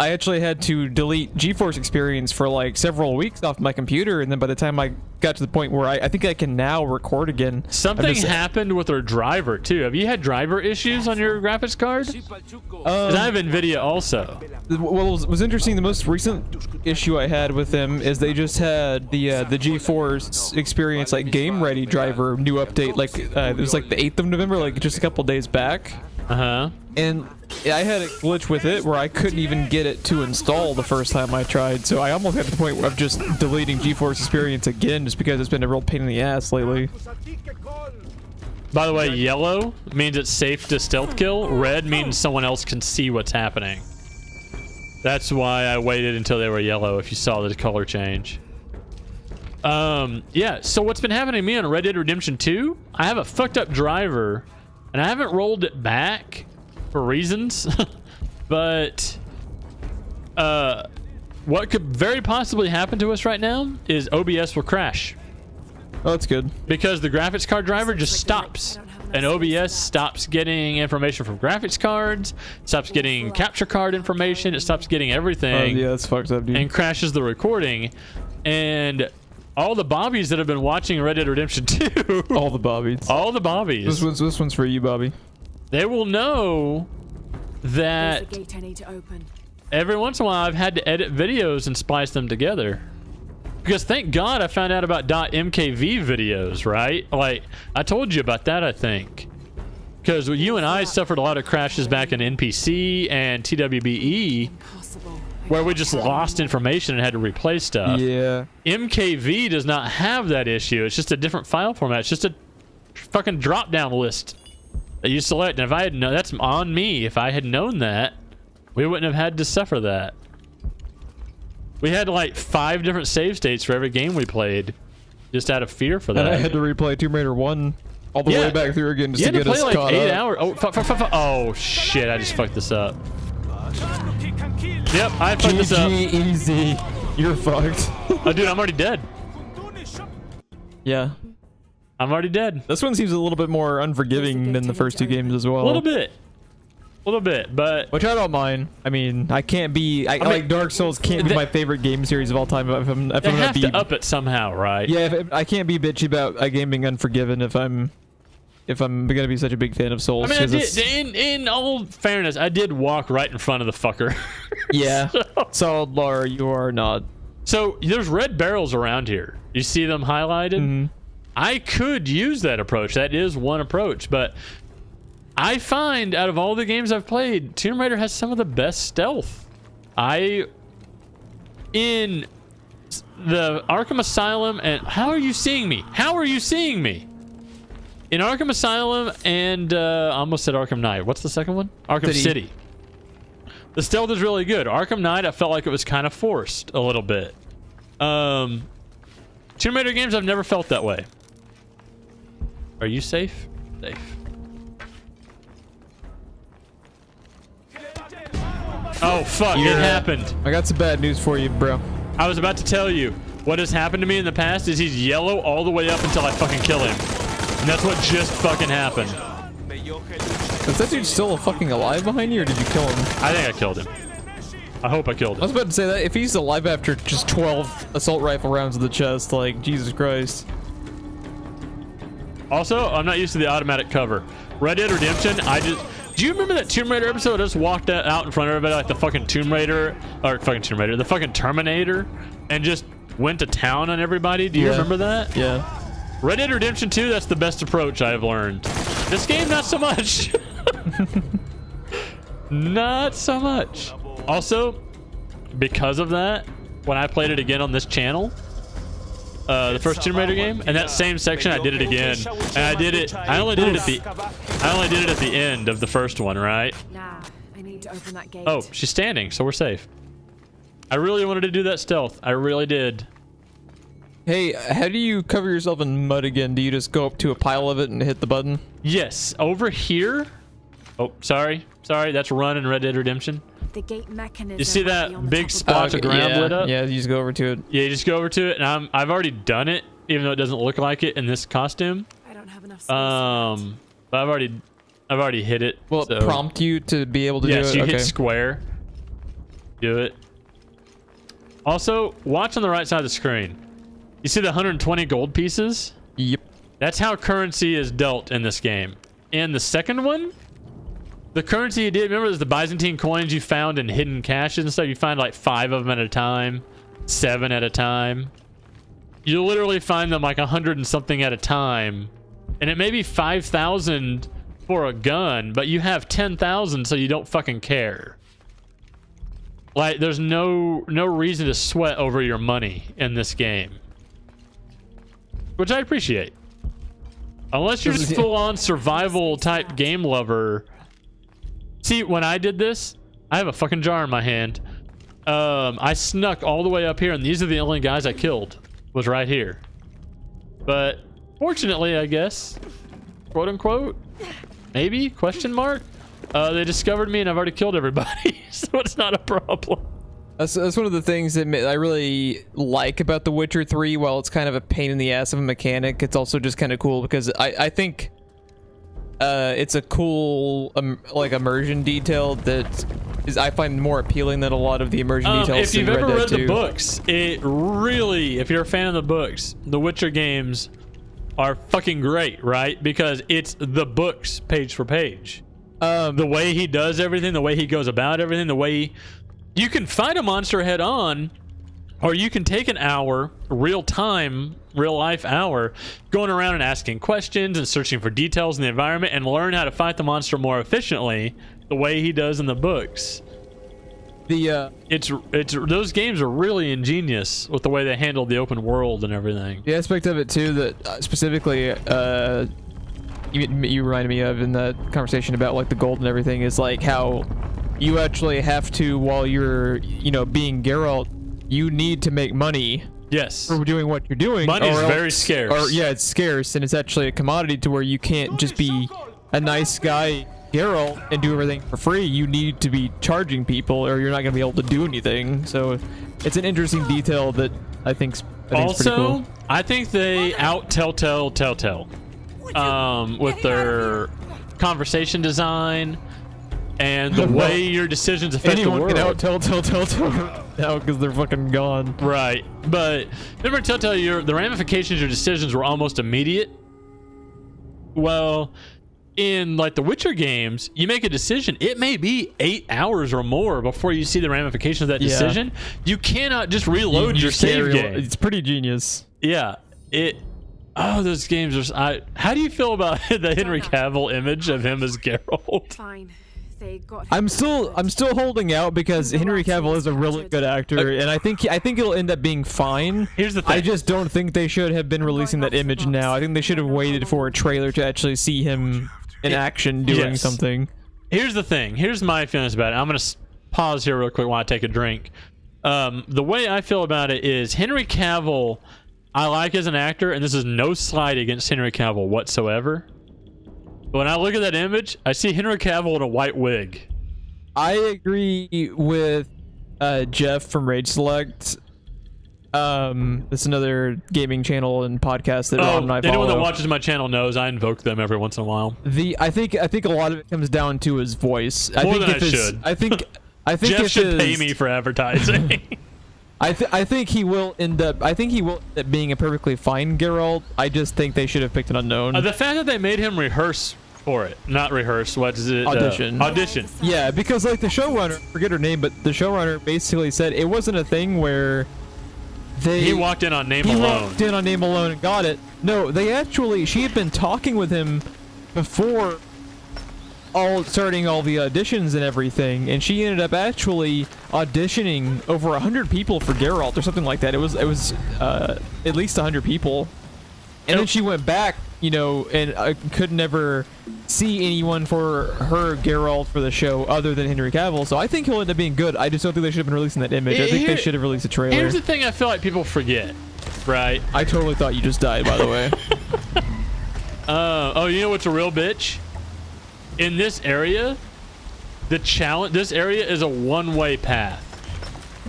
actually had to delete GeForce Experience for like several weeks off my computer, and then by the time I got to the point where I think I can now record again. Something happened with our driver too. Have you had driver issues on your graphics card? Because I have NVIDIA also. What was interesting, the most recent issue I had with them is they just had the GeForce Experience like game ready driver new update, like it was like the 8th of November, like just a couple days back. And I had a glitch with it where I couldn't even get it to install the first time I tried, so I almost got to the point where I'm just deleting GeForce Experience again just because it's been a real pain in the ass lately. By the way, yellow means it's safe to stealth kill. Red means someone else can see what's happening. That's why I waited until they were yellow, if you saw the color change. Yeah, so what's been happening to me on Red Dead Redemption 2, I have a fucked up driver, and I haven't rolled it back for reasons, but what could very possibly happen to us right now is OBS will crash. Oh, that's good. Because the graphics card driver just stops. And OBS stops getting information from graphics cards, stops getting capture card information, it stops getting everything. Yeah, that's fucked up, dude. And crashes the recording. And all the Bobbies that have been watching Red Dead Redemption 2, all the Bobbies. all the Bobbies, This one's for you, Bobby. they will know There's that a gate I need to open. every once in a while I've had to edit videos and splice them together. Because thank God I found out about .mkv videos, right? Like, I told you about that, I think. Because you and I suffered a lot of crashes back in NPC and TWBE Impossible. where we just lost information and had to replay stuff. Yeah. MKV does not have that issue. It's just a different file format. It's just a fucking drop-down list that you select. And if I had known, that's on me. If I had known that, we wouldn't have had to suffer that. We had like 5 different save states for every game we played, just out of fear for that. And I had to replay Tomb Raider 1 all the way back through again just you to had get to play us like caught 8 up. hours. Oh, oh shit! I just fucked this up. Yep, I fucked this up. GG, easy. You're fucked. Oh, dude, I'm already dead. Yeah. I'm already dead. This one seems a little bit more unforgiving than the first 2 games as well. A little bit, but which I don't mind. I mean, I can't be. I mean, like Dark Souls can't be my favorite game series of all time. If I'm they gonna have be to up it somehow, right? Yeah, I can't be bitchy about a game being unforgiven if I'm gonna be such a big fan of Souls. I mean, in all fairness, I did walk right in front of the fucker. Yeah. So, Laura, you are not. So there's red barrels around here. You see them highlighted? Mm-hmm. I could use that approach. That is one approach, but I find out of all the games I've played, Tomb Raider has some of the best stealth. In the Arkham Asylum and how are you seeing me? How are you seeing me? In Arkham Asylum and I almost said Arkham Knight. What's the second one? Arkham City. The stealth is really good. Arkham Knight, I felt like it was kind of forced a little bit. Tomb Raider games, I've never felt that way. Are you safe? Safe. Oh, fuck. It happened. I got some bad news for you, bro. I was about to tell you. What has happened to me in the past is he's yellow all the way up until I fucking kill him. And that's what just fucking happened. Is that dude still fucking alive behind you, or did you kill him? I think I killed him. I hope I killed I was him. about to say that if he's alive after just 12 assault rifle rounds in the chest, like, Jesus Christ. Also, I'm not used to the automatic cover. Red Dead Redemption, do you remember that Tomb Raider episode? I just walked out in front of everybody like the fucking Tomb Raider, or the fucking Terminator, and just went to town on everybody? Do you remember that? Yeah. Red Dead Redemption 2, that's the best approach I have learned. This game, not so much. Not so much. Also, because of that, when I played it again on this channel, the first Tomb Raider game, and that same section, I did it again, and I only did it at the end of the first one, right? Nah, I need to open that gate. Oh, she's standing, so we're safe. I really wanted to do that stealth. I really did. Hey, how do you cover yourself in mud again? Do you just go up to a pile of it and hit the button? Yes, over here. Oh, sorry, that's run in Red Dead Redemption. The gate mechanism. You see that big splotch of ground lit up? Yeah, you just go over to it. Yeah, you just go over to it, and I've already done it, even though it doesn't look like it in this costume. I don't have enough space. But I've already hit it. Will it prompt you to be able to do it? Yes, you hit square. Do it. Also, watch on the right side of the screen. You see the 120 gold pieces? Yep. That's how currency is dealt in this game. In the second one, the currency you did, remember there's the Byzantine coins you found in hidden caches and stuff? You find like 5 of them at a time, 7 at a time. You literally find them like 100 and something at a time. And it may be 5,000 for a gun, but you have 10,000 so you don't fucking care. Like, there's no reason to sweat over your money in this game. Which I appreciate. Unless you're just full-on survival type game lover. See, when I did this, I have a fucking jar in my hand. I snuck all the way up here, and these are the only guys I killed. Was right here. But fortunately, I guess, quote unquote, maybe, question mark, they discovered me and I've already killed everybody, so it's not a problem. That's one of the things that I really like about The Witcher 3. While it's kind of a pain in the ass of a mechanic, it's also just kind of cool because I think it's a cool like immersion detail that is I find more appealing than a lot of the immersion details. If you've ever read the books, it really, if you're a fan of the books, The Witcher games are fucking great, right? Because it's the books page for page. The way he does everything, the way he goes about everything, the way you can fight a monster head on, or you can take an hour, real time, real life hour, going around and asking questions and searching for details in the environment and learn how to fight the monster more efficiently the way he does in the books. It's those games are really ingenious with the way they handle the open world and everything. The aspect of it too that specifically you reminded me of in that conversation about like the gold and everything is like how you actually have to, while you're being Geralt, you need to make money. Yes. For doing what you're doing. Money is very scarce. Or yeah, it's scarce, and it's actually a commodity to where you can't just be a nice guy Geralt and do everything for free. You need to be charging people, or you're not going to be able to do anything. So it's an interesting detail that I think's pretty cool. I think they out Telltale with their conversation design and the way your decisions affect the world. Anyone can out Telltale now because they're fucking gone. Right, but remember Telltale, the ramifications of your decisions were almost immediate. Well, in like the Witcher games, you make a decision, it may be 8 hours or more before you see the ramifications of that decision. You cannot just reload your save game. It's pretty genius. Yeah, those games are. How do you feel about the Henry Cavill image of him as Geralt? Fine. They got I'm still holding out because Henry Cavill is a really good actor, and I think it'll end up being fine. Here's the thing. I just don't think they should have been releasing that image now. I think they should have waited for a trailer to actually see him in action doing something. Here's the thing. Here's my feelings about it. I'm gonna pause here real quick while I take a drink. The way I feel about it is Henry Cavill, I like as an actor, and this is no slight against Henry Cavill whatsoever. But when I look at that image, I see Henry Cavill in a white wig. I agree with Geoff from Rage Select. It's another gaming channel and podcast that Ron and I follow. Anyone that watches my channel knows I invoke them every once in a while. I think a lot of it comes down to his voice. More than I should. I think Geoff should pay me for advertising. I think he will end up being a perfectly fine Geralt. I just think they should have picked an unknown. The fact that they made him rehearse for it, not rehearse, what is it? Audition. Audition. Yeah, because like the showrunner, forget her name, but the showrunner basically said it wasn't a thing where he walked in on name alone. He walked in on name alone and got it. No, she had been talking with him before starting all the auditions and everything, and she ended up actually auditioning over 100 people for Geralt or something like that. It was at least 100 people, and then she went back, and I could never see anyone for her Geralt for the show other than Henry Cavill. So I think he'll end up being good. I just don't think they should have been releasing that image. I think they should have released a trailer. Here's the thing I feel like people forget, right? I totally thought you just died, by the way. You know what's a real bitch? In this area, this area is a one-way path.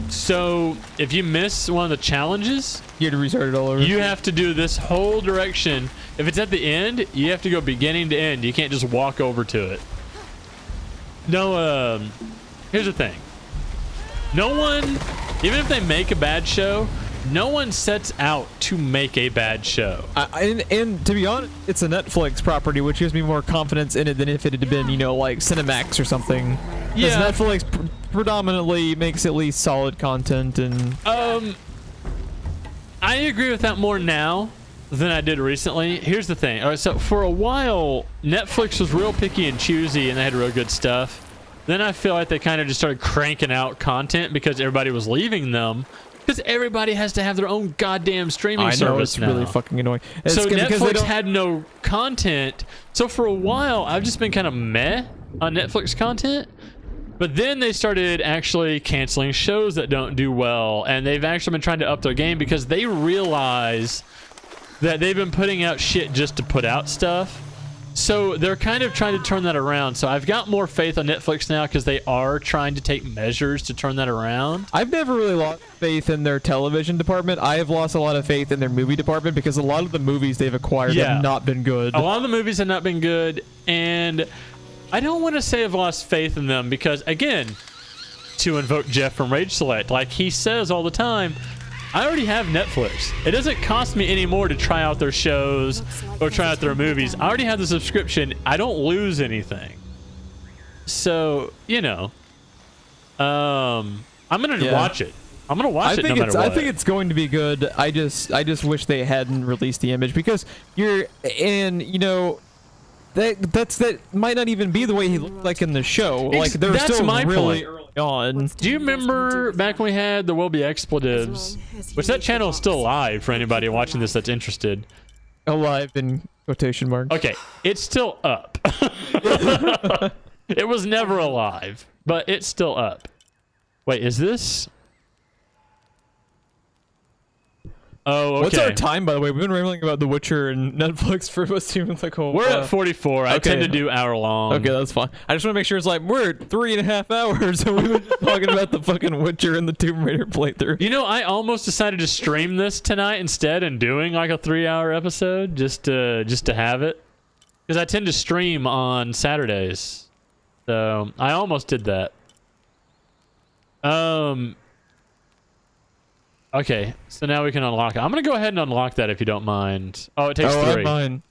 So if you miss one of the challenges, you have to restart it all over. You have to do this whole direction. If it's at the end, you have to go beginning to end. You can't just walk over to it. No, here's the thing. No one, even if they make a bad show, no one sets out to make a bad show. And to be honest, it's a Netflix property, which gives me more confidence in it than if it had been, like Cinemax or something. Yeah. Because Netflix predominantly makes at least solid content and... I agree with that more now than I did recently. Here's the thing. All right, so for a while, Netflix was real picky and choosy, and they had real good stuff. Then I feel like they kind of just started cranking out content because everybody was leaving them. Because everybody has to have their own goddamn streaming service now. It's really fucking annoying. So Netflix had no content. So for a while, I've just been kind of meh on Netflix content. But then they started actually canceling shows that don't do well. And they've actually been trying to up their game because they realize that they've been putting out shit just to put out stuff. So they're kind of trying to turn that around. So I've got more faith on Netflix now because they are trying to take measures to turn that around. I've never really lost faith in their television department. I have lost a lot of faith in their movie department because a lot of the movies they've acquired have not been good. A lot of the movies have not been good. And I don't want to say I've lost faith in them because, again, to invoke Geoff from Rage Select, like he says all the time, I already have Netflix. It doesn't cost me any more to try out their shows or try out their movies. I already have the subscription. I don't lose anything. So, I'm going to watch it. I'm gonna watch it no matter what. I think it's going to be good. I just wish they hadn't released the image because that might not even be the way he looked like in the show. Like they're That's still my really point. early on. Do you remember back when we had the Will Be Expletives, which that channel is still live for anybody watching this that's interested? Alive in quotation marks. Okay, it's still up. It was never alive, but it's still up. Wait, is this? Oh, okay. What's our time, by the way? We've been rambling about The Witcher and Netflix for what seems like a whole We're at 44. I tend to do hour long. Okay, that's fine. I just want to make sure it's like we're at 3.5 hours and we've been talking about the fucking Witcher and the Tomb Raider playthrough. You know, I almost decided to stream this tonight instead and doing like a 3-hour episode just to have it, because I tend to stream on Saturdays, so I almost did that. Okay, so now we can unlock it. I'm gonna go ahead and unlock that if you don't mind. Oh, it takes 3. I mine.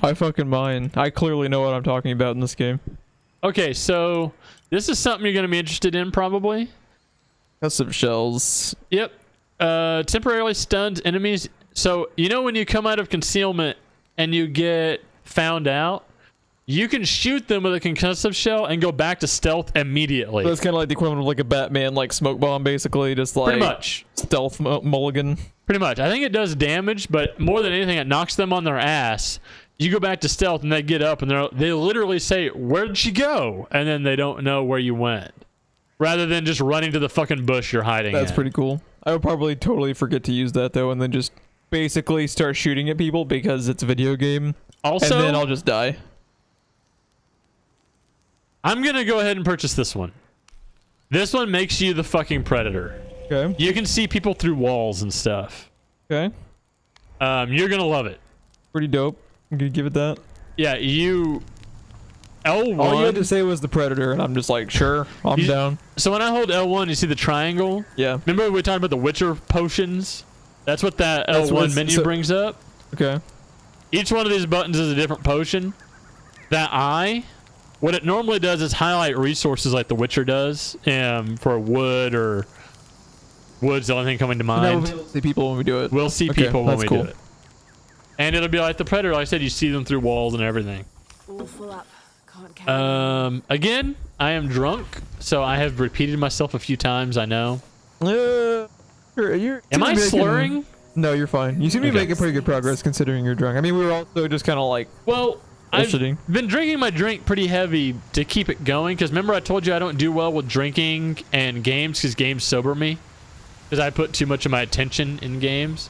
I fucking mine. I clearly know what I'm talking about in this game. Okay, so this is something you're gonna be interested in probably. Custom shells. Yep. Temporarily stunned enemies. So you know when you come out of concealment and you get found out, you can shoot them with a concussive shell and go back to stealth immediately. So it's kind of like the equivalent of like a Batman like smoke bomb, basically, just like pretty much stealth mulligan. Pretty much. I think it does damage, but more than anything, it knocks them on their ass. You go back to stealth and they get up and they literally say, "Where'd she go?" And then they don't know where you went, rather than just running to the fucking bush you're hiding. That's pretty cool. I would probably totally forget to use that though, and then just basically start shooting at people because it's a video game. Also, and then I'll just die. I'm gonna go ahead and purchase this one. This one makes you the fucking predator. Okay. You can see people through walls and stuff. Okay. You're gonna love it. Pretty dope. I'm gonna give it that. Yeah, you... L1... All you had to say was the predator, and I'm just like, sure, I'm down. So when I hold L1, you see the triangle? Yeah. Remember we were talking about the Witcher potions? That's what that L1 menu brings up. Okay. Each one of these buttons is a different potion. That eye... What it normally does is highlight resources like The Witcher does, for wood or wood's the only thing coming to mind. We'll see people when we do it. We'll see people when we do it. And it'll be like the Predator. Like I said, you see them through walls and everything. All full up. Can't carry Again, I am drunk, so I have repeated myself a few times, I know. Am I slurring? No, you're fine. You seem to be making pretty good progress considering you're drunk. I mean, we were also just kind of like... Well... I've been drinking my drink pretty heavy to keep it going, because remember I told you I don't do well with drinking and games because games sober me, because I put too much of my attention in games.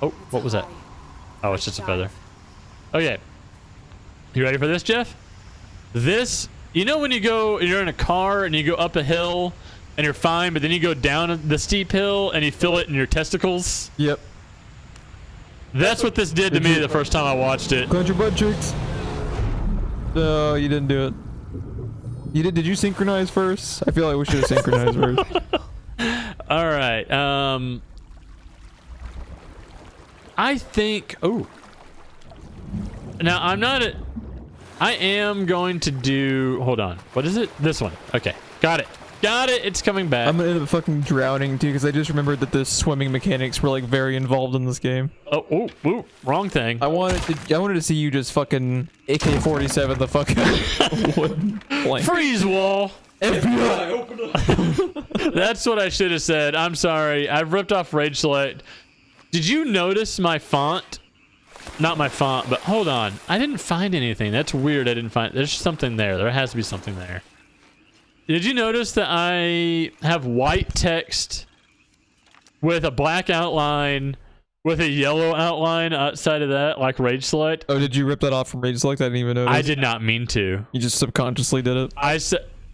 Oh, what was that? Oh, it's just a feather. Okay. You ready for this, Jeff? This, you know when you're in a car and you go up a hill and you're fine, but then you go down the steep hill and you feel it in your testicles? Yep. That's what this did to me the first time I watched it. Clench your butt cheeks. No, you didn't do it. You did? Did you synchronize first? I feel like we should have synchronized first. All right. I think. Oh. Now I'm not. I am going to do. Hold on. What is it? This one. Okay. Got it. Got it. It's coming back. I'm gonna end up fucking drowning too because I just remembered that the swimming mechanics were like very involved in this game. Oh, wrong thing. I wanted to see you just fucking AK-47 the fucking wooden plank. Freeze wall. FBI, open up. That's what I should have said. I'm sorry. I've ripped off Rage Select. Did you notice my font? Not my font, but hold on. I didn't find anything. That's weird. I didn't find. There's something there. There has to be something there. Did you notice that I have white text with a black outline with a yellow outline outside of that, like Rage Select? Oh, did you rip that off from Rage Select? I didn't even notice. I did not mean to. You just subconsciously did it?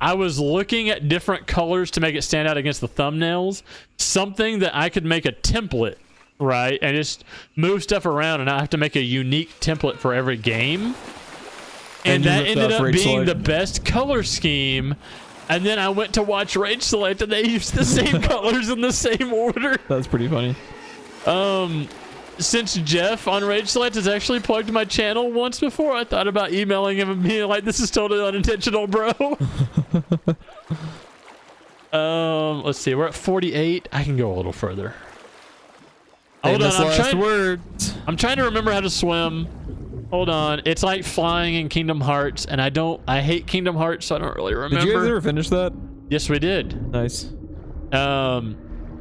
I was looking at different colors to make it stand out against the thumbnails. Something that I could make a template, right? And just move stuff around and not have to make a unique template for every game. And that ended up being the best color scheme. And then I went to watch Rage Select and they used the same colors in the same order. That's pretty funny. Since Geoff on Rage Select has actually plugged my channel once before, I thought about emailing him and being like, this is totally unintentional, bro. Let's see. We're at 48. I can go a little further. Hold on. I'm trying to remember how to swim. Hold on. It's like flying in Kingdom Hearts, and I hate Kingdom Hearts, so I don't really remember. Did you guys ever finish that? Yes, we did. Nice.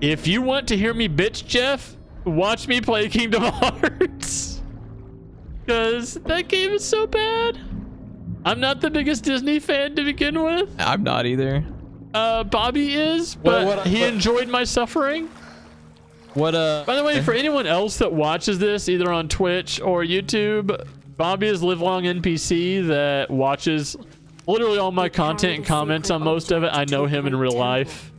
If you want to hear me bitch, Geoff, watch me play Kingdom Hearts. Because that game is so bad. I'm not the biggest Disney fan to begin with. I'm not either. Bobby is, but he enjoyed my suffering. By the way, for anyone else that watches this, either on Twitch or YouTube, Bobby is live-long NPC that watches literally all my content and comments on most of it. I know him in real life.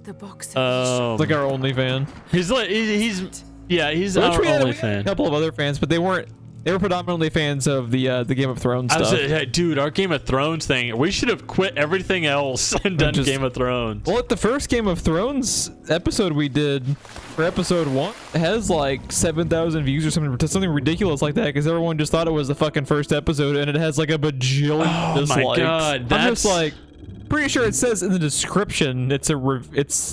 The box. It's like our only fan. He's our only fan. A couple of other fans, but they were predominantly fans of the Game of Thrones stuff. Hey, dude, our Game of Thrones thing, we should have quit everything else and done Game of Thrones. Well, the first Game of Thrones episode we did for episode 1 has like 7,000 views or something ridiculous like that, because everyone just thought it was the fucking first episode, and it has like a bajillion dislikes. Oh my god, I'm just like, pretty sure it says in the description it's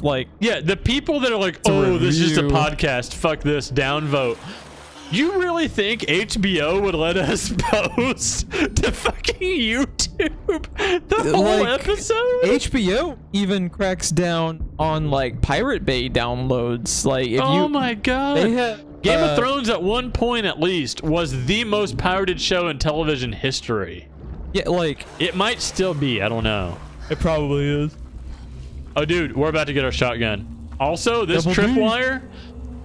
like, yeah, the people that are like, oh, this is just a podcast, fuck this, downvote. You really think HBO would let us post to fucking YouTube the whole episode? HBO even cracks down on like Pirate Bay downloads. Like, if my god, they have, Game of Thrones at one point at least was the most pirated show in television history. Yeah, like it might still be. I don't know. It probably is. Oh, dude, we're about to get our shotgun. Also, this tripwire.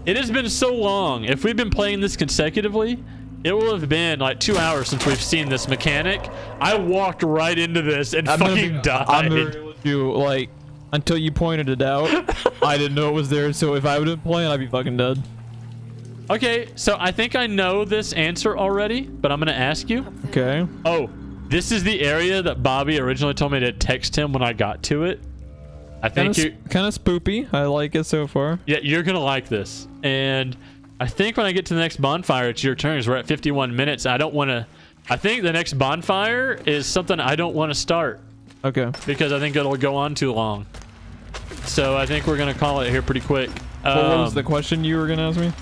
It has been so long. If we've been playing this consecutively, it will have been like 2 hours since we've seen this mechanic. I walked right into this and fucking died. I'm gonna with you, like, until you pointed it out. I didn't know it was there, so if I would have been playing, I'd be fucking dead. Okay, so I think I know this answer already, but I'm gonna ask you. Okay. Oh, this is the area that Bobby originally told me to text him when I got to it. I think you kind of spoopy. I like it so far. Yeah, you're gonna like this. And I think when I get to the next bonfire, it's your turn. We're at 51 minutes. I don't want to. I think the next bonfire is something I don't want to start. Okay. Because I think it'll go on too long. So I think we're gonna call it here pretty quick. What was the question you were gonna ask me?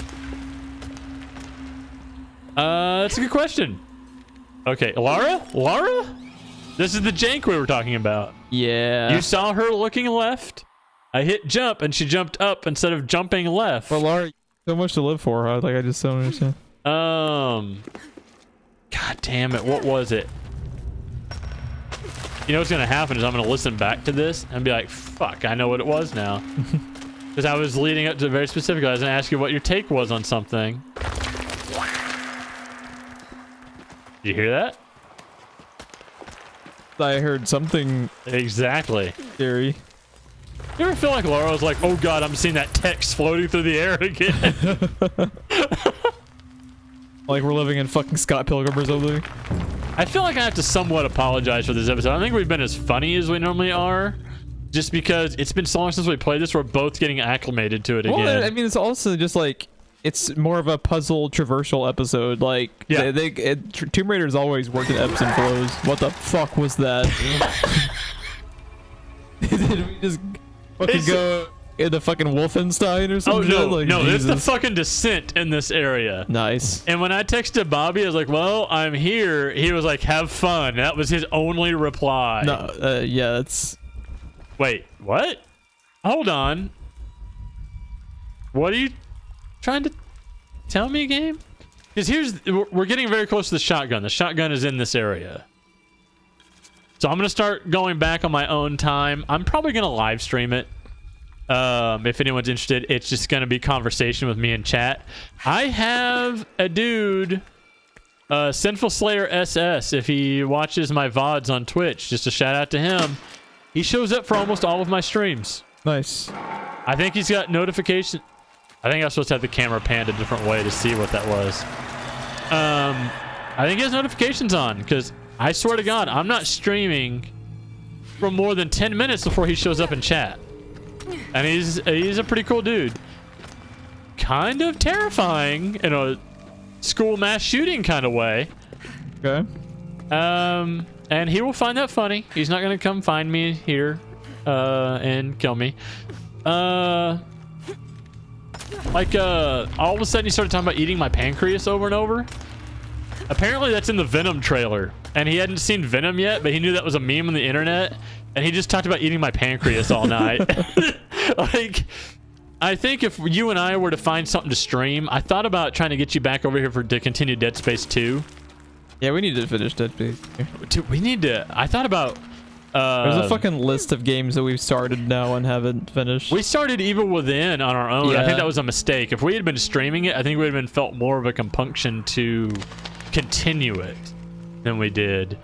That's a good question. Okay, Lara? This is the jank we were talking about. Yeah. You saw her looking left. I hit jump and she jumped up instead of jumping left. But Lara, so much to live for. I just don't understand. God damn it. What was it? You know what's going to happen is I'm going to listen back to this and be like, fuck, I know what it was now. Because I was leading up to very specific. I was going to ask you what your take was on something. Did you hear that? I heard something exactly scary. You ever feel like Laura was like, oh god, I'm seeing that text floating through the air again? Like we're living in fucking Scott Pilgrim or something. I feel like I have to somewhat apologize for this episode. I don't think we've been as funny as we normally are, just because it's been so long since we played this. We're both getting acclimated to it again. Well, I mean, it's also just like, it's more of a puzzle traversal episode. Like, yeah, Tomb Raider's always worked in ebbs and flows. What the fuck was that? Did we just fucking go in the fucking Wolfenstein or something? Oh no, like, no, Jesus. it's the fucking descent in this area. Nice. And when I texted Bobby, I was like, well, I'm here. He was like, have fun. That was his only reply. No, yeah, that's... Wait, what? Hold on. What are you trying to tell me, game? Because we're getting very close to the shotgun. The shotgun is in this area. So I'm going to start going back on my own time. I'm probably going to live stream it. If anyone's interested, it's just going to be conversation with me in chat. I have a dude, Sinful Slayer SS, if he watches my VODs on Twitch, just a shout out to him. He shows up for almost all of my streams. Nice. I think he's got notification. I think I was supposed to have the camera panned a different way to see what that was. I think he has notifications on, because I swear to God, I'm not streaming for more than 10 minutes before he shows up in chat. And he's a pretty cool dude. Kind of terrifying in a school mass shooting kind of way. Okay. And he will find that funny. He's not going to come find me here. and kill me. All of a sudden he started talking about eating my pancreas over and over. Apparently that's in the Venom trailer, and he hadn't seen Venom yet, but he knew that was a meme on the internet, and he just talked about eating my pancreas all night. Like, I think if you and I were to find something to stream, I thought about trying to get you back over here to continue Dead Space 2. Yeah, we need to finish Dead Space. Dude, we need to. I thought about. There's a fucking list of games that we've started now and haven't finished. We started Evil Within on our own. Yeah. I think that was a mistake. If we had been streaming it, I think we would have been felt more of a compunction to continue it than we did.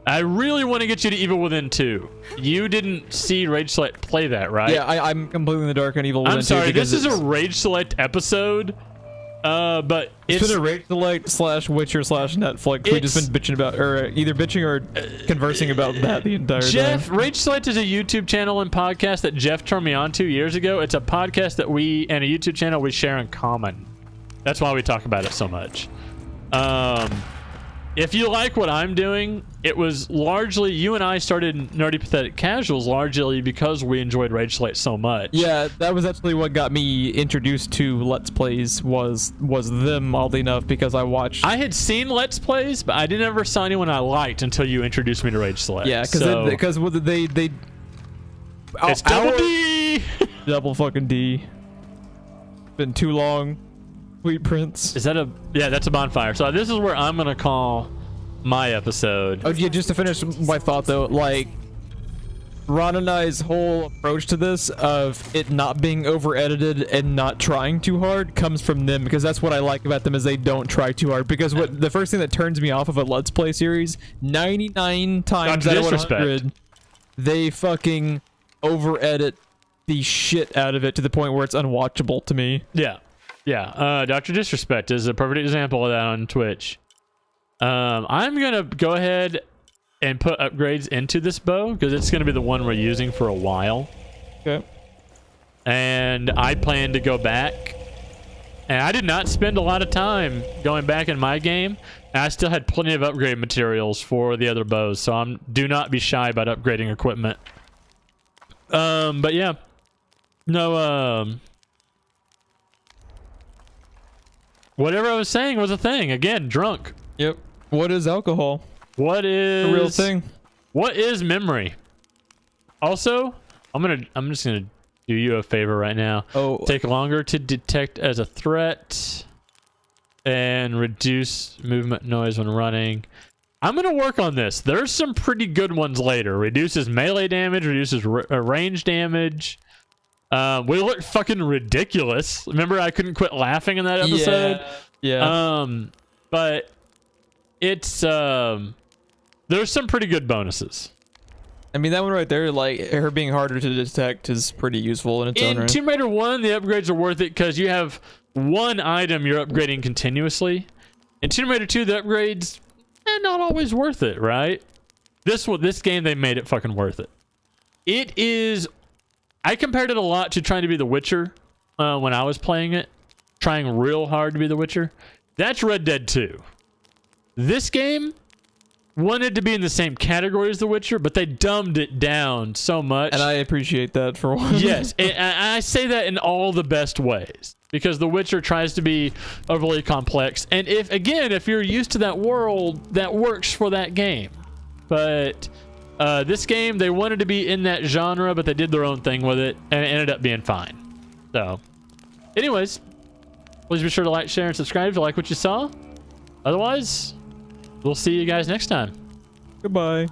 I really want to get you to Evil Within 2. You didn't see Rage Select play that, right? Yeah, I'm completely in the dark on Evil Within 2. I'm sorry, because this is a Rage Select episode, but it's been a Rage Select / Witcher / Netflix. We've just been bitching about, or either bitching or conversing about that the entire Geoff, time. Rage Select is a YouTube channel and podcast that Geoff turned me on to years ago. It's a podcast that we, and a YouTube channel we share in common. That's why we talk about it so much. If you like what I'm doing, it was largely, you and I started Nerdy Pathetic Casuals largely because we enjoyed Rage Select so much. Yeah, that was actually what got me introduced to Let's Plays, was them, oddly enough, because I watched... I had seen Let's Plays, but I didn't ever saw anyone I liked until you introduced me to Rage Select. Yeah, because they it's double D! Double fucking D. Been too long. Sweet Prince. Is that a... Yeah, that's a bonfire. So this is where I'm going to call my episode. Oh, yeah, just to finish my thought, though, like, Ron and I's whole approach to this of it not being over-edited and not trying too hard comes from them, because that's what I like about them, is they don't try too hard. Because the first thing that turns me off of a Let's Play series, 99 times out of 100, they fucking over-edit the shit out of it to the point where it's unwatchable to me. Yeah. Yeah, Dr. Disrespect is a perfect example of that on Twitch. I'm going to go ahead and put upgrades into this bow because it's going to be the one we're using for a while. Okay. And I plan to go back. And I did not spend a lot of time going back in my game. And I still had plenty of upgrade materials for the other bows. So do not be shy about upgrading equipment. But yeah. No, whatever I was saying was a thing. Again, drunk. Yep. What is alcohol? What is a real thing? What is memory? Also, I'm just gonna do you a favor right now. Oh. Take longer to detect as a threat and reduce movement noise when running. I'm gonna work on this. There's some pretty good ones later. Reduces melee damage, reduces range damage. We looked fucking ridiculous. Remember, I couldn't quit laughing in that episode. Yeah. But it's there's some pretty good bonuses. I mean, that one right there, like her being harder to detect, is pretty useful in its own right. In Tomb Raider 1, the upgrades are worth it because you have one item you're upgrading continuously. In Tomb Raider 2, the upgrades not always worth it, right? This game, they made it fucking worth it. It is. I compared it a lot to trying to be The Witcher when I was playing it. Trying real hard to be The Witcher. That's Red Dead 2. This game wanted to be in the same category as The Witcher, but they dumbed it down so much. And I appreciate that for one. Yes, and I say that in all the best ways. Because The Witcher tries to be overly complex. And if you're used to that world, that works for that game. But... this game, they wanted to be in that genre, but they did their own thing with it, and it ended up being fine. So, anyways, please be sure to like, share, and subscribe if you like what you saw. Otherwise, we'll see you guys next time. Goodbye.